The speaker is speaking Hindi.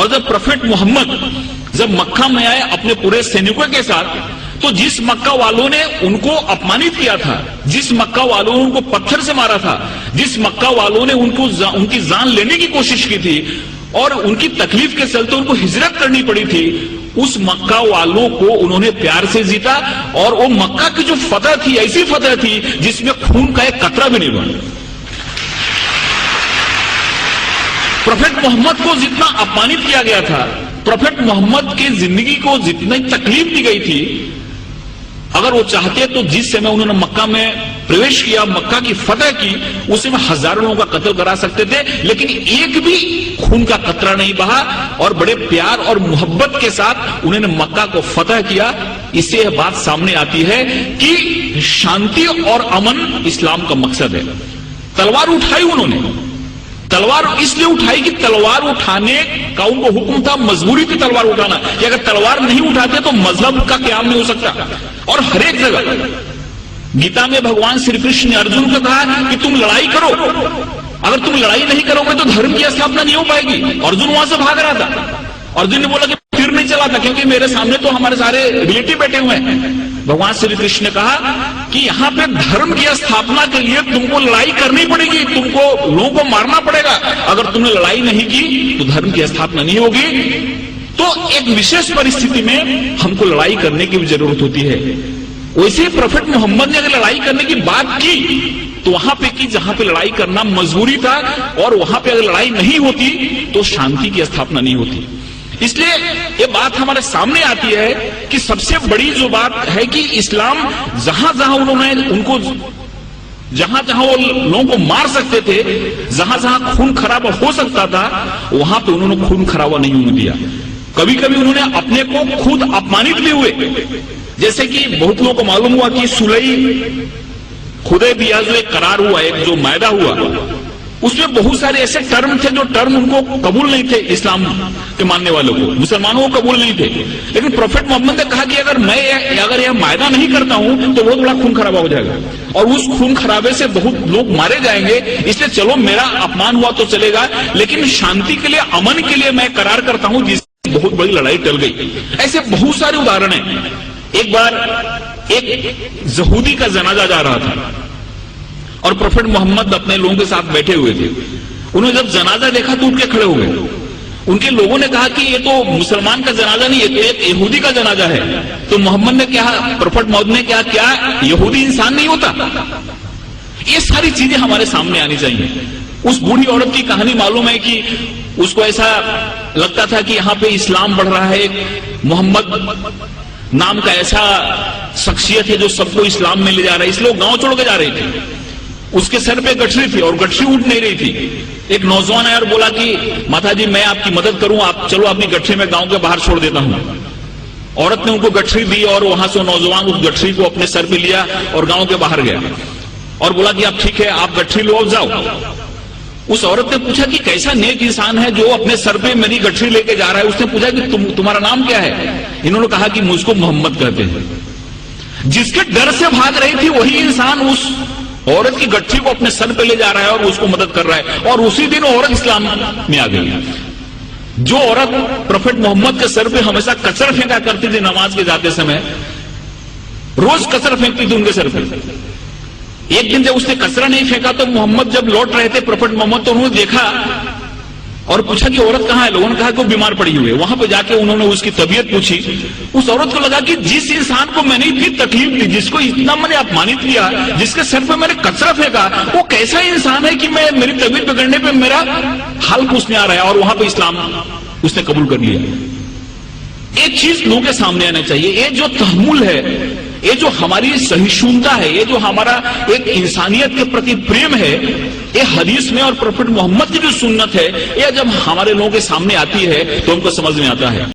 और जब प्रोफेट मोहम्मद जब मक्का में आए अपने पूरे सैनिकों के साथ, तो जिस मक्का वालों ने उनको अपमानित किया था, जिस मक्का वालों ने उनको पत्थर से मारा था, जिस मक्का वालों ने उनकी जान लेने की कोशिश की थी और उनकी तकलीफ के चलते उनको हिजरत करनी पड़ी थी, उस मक्का वालों को उन्होंने प्यार से जीता। और वो मक्का की जो फतह थी, ऐसी फतह थी जिसमें खून का एक कतरा भी नहीं बना। प्रोफेट मोहम्मद को जितना अपमानित किया गया था, प्रोफेट मोहम्मद की जिंदगी को जितनी तकलीफ दी गई थी, अगर वो चाहते तो जिस समय उन्होंने मक्का में प्रवेश किया, मक्का की फतह की, उस समय हजारों लोगों का कत्ल करा सकते थे, लेकिन एक भी खून का कतरा नहीं बहा और बड़े प्यार और मोहब्बत के साथ उन्होंने मक्का को फतह किया। इससे यह बात सामने आती है कि शांति और अमन इस्लाम का मकसद है। तलवार उठाई उन्होंने, तलवार इसलिए उठाई कि तलवार उठाने का उनको हुक्म था, मजबूरी थी तलवार उठाना, कि अगर तलवार नहीं उठाते तो मजहब का क्याम नहीं हो सकता। और हर एक जगह गीता में भगवान श्री कृष्ण ने अर्जुन को कहा कि तुम लड़ाई करो, अगर तुम लड़ाई नहीं करोगे तो धर्म की स्थापना नहीं हो पाएगी। अर्जुन वहां से भाग रहा था, अर्जुन ने बोला कि फिर नहीं चला था, क्योंकि मेरे सामने तो हमारे सारे रिलेटिव बैठे हुए हैं। भगवान श्री कृष्ण ने कहा कि यहाँ पे धर्म की स्थापना के लिए तुमको लड़ाई करनी पड़ेगी, तुमको लोगों को मारना पड़ेगा। अगर तुमने लड़ाई नहीं की तो धर्म की स्थापना नहीं होगी। तो एक विशेष परिस्थिति में हमको लड़ाई करने की भी जरूरत होती है। वैसे प्रोफेट मोहम्मद ने अगर लड़ाई करने की बात की तो वहां पे की जहां पे लड़ाई करना मजबूरी था, और वहां पे अगर लड़ाई नहीं होती तो शांति की स्थापना नहीं होती। इसलिए ये बात हमारे सामने आती है कि सबसे बड़ी जो बात है कि इस्लाम जहां जहां उन्होंने उनको जहां जहां वो लोगों को मार सकते थे, जहां जहां खून खराबा हो सकता था, वहां पे उन्होंने खून खराबा नहीं होने दिया। कभी कभी उन्होंने अपने को खुद अपमानित भी हुए, जैसे कि बहुत लोगों को मालूम हुआ कि सुलह हुदैबिया जो एक करार हुआ, एक जो मायदा हुआ, उसमें बहुत सारे ऐसे टर्म थे जो टर्म उनको कबूल नहीं थे, इस्लाम के मानने वालों को, मुसलमानों को कबूल नहीं थे। लेकिन प्रोफेट मोहम्मद ने कहा कि अगर यह मायदा नहीं करता हूं तो बहुत बड़ा खून खराबा हो जाएगा और उस खून खराबे से बहुत लोग मारे जाएंगे। इसलिए चलो मेरा अपमान हुआ तो चलेगा, लेकिन शांति के लिए, अमन के लिए मैं करार करता हूं, जिससे बहुत बड़ी लड़ाई टल गई। ऐसे बहुत सारे उदाहरण हैं। एक बार एक यहूदी का जनाजा जा रहा था और प्रोफेट मोहम्मद अपने लोगों के साथ बैठे हुए थे। उन्होंने जब जनाजा देखा तो उठ के खड़े हो गए। उनके लोगों ने कहा कि ये तो मुसलमान का जनाजा नहीं, ये तो एक यहूदी का जनाजा है। तो मोहम्मद ने क्या, प्रोफेट मोहम्मद ने क्या यहूदी इंसान नहीं होता? ये सारी चीजें हमारे सामने आनी चाहिए। उस बूढ़ी औरत की कहानी मालूम है कि उसको ऐसा लगता था कि यहाँ पे इस्लाम बढ़ रहा है, मोहम्मद नाम का ऐसा शख्सियत है जो सबको इस्लाम में ले जा रहा है, इसलिए गांव छोड़ के जा रहे थे। उसके सर पे गठरी थी और गठरी उठ नहीं रही थी। एक नौजवान आया और बोला कि माता जी मैं आपकी मदद करूं, आप चलो अपनी गठरी में गांव के बाहर छोड़ देता हूं। औरत ने उनको गठरी दी और वहां से नौजवान उस गठरी को अपने सर पे लिया और गांव के बाहर गया और बोला कि आप ठीक है, आप गठरी लो, जाओ। उस औरत ने पूछा कि कैसा नेक इंसान है जो अपने सर पे मेरी गठरी लेके जा रहा है। उसने पूछा कि तुम्हारा नाम क्या है? इन्होंने कहा कि मुझको मोहम्मद कहते हैं। जिसके डर से भाग रही थी वही इंसान उस औरत की गठरी को अपने सर पे ले जा रहा है और उसको मदद कर रहा है, और उसी दिन औरत इस्लाम में आ गई। जो औरत प्रोफेट मोहम्मद के सर पे हमेशा कचरा फेंका करती थी नमाज के जाते समय, रोज कचरा फेंकती थी उनके सर पे। एक दिन जब उसने कचरा नहीं फेंका तो मोहम्मद जब लौट रहे थे, प्रोफेट मोहम्मद, तो उन्होंने देखा और पूछा कि औरत कहाँ है? लोगों ने कहा कि वो बीमार पड़ी हुई है। वहां पे जाके उन्होंने उसकी तबीयत पूछी। उस औरत को लगा कि जिस इंसान को मैंने इतनी तकलीफ दी, जिसको इतना मैंने अपमानित किया, जिसके सर पे मैंने कचरा फेंका, वो कैसा इंसान है कि मेरी तबीयत बिगड़ने पे मेरा हाल पूछने आ रहा है, और वहां पे इस्लाम उसने कबूल कर लिया। एक चीज लोगों के सामने आना चाहिए, ये जो तहम्मुल है, ये जो हमारी सहिष्णुता है, ये जो हमारा एक इंसानियत के प्रति प्रेम है, ये हदीस में और प्रोफेट मोहम्मद की जो सुन्नत है, ये जब हमारे लोगों के सामने आती है तो हमको समझ में आता है।